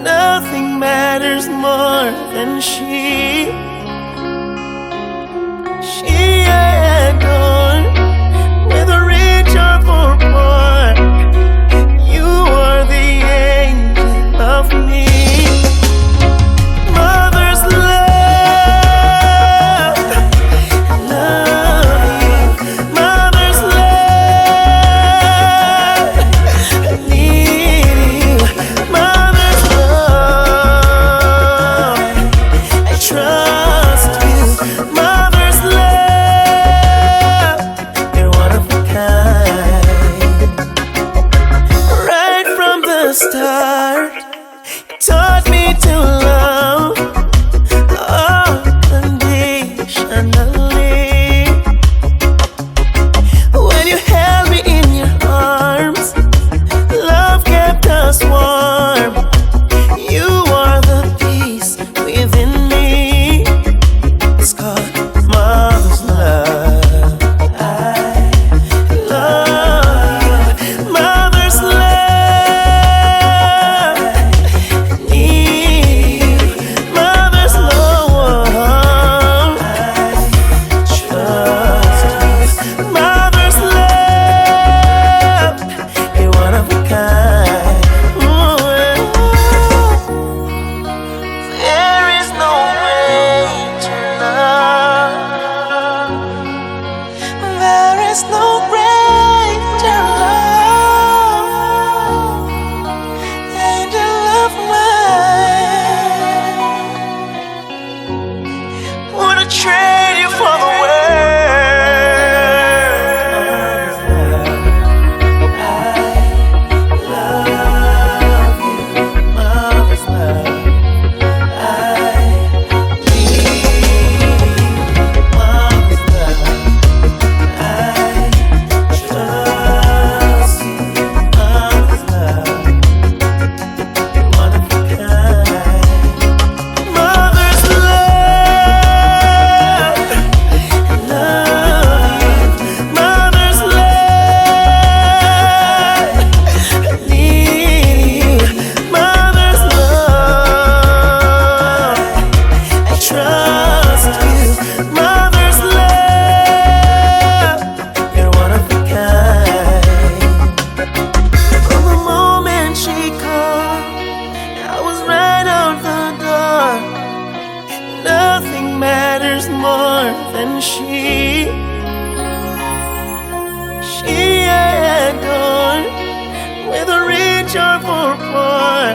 Nothing matters more than she. She adored, whether rich or poor. You are the angel of me. Mother's love, love you. Mother's love, I need you. Mother's love, I trust you. Mother's love, you're one of a kind. Right from the start, you taught me to love unconditionally. When you held me in your arms, love kept us warm. You are the peace within me. It's called mother's love. I love you. Mother's love, need you. Mother's love, trust you. Mother's love, you're one of a kind. There is no way to love. There is no way to love. Angel of mine, wanna trade you for the world. I love you, mother's love. I need mother's love. I trust you, mother's love. You're one of a kind. Mother's love, love you. Mother's love, I need you. Mother's love, I trust you. Mother's love, you're one of a kind. From the moment she called, I was right out the door. Nothing matters more than she. She adored, whether rich or poor.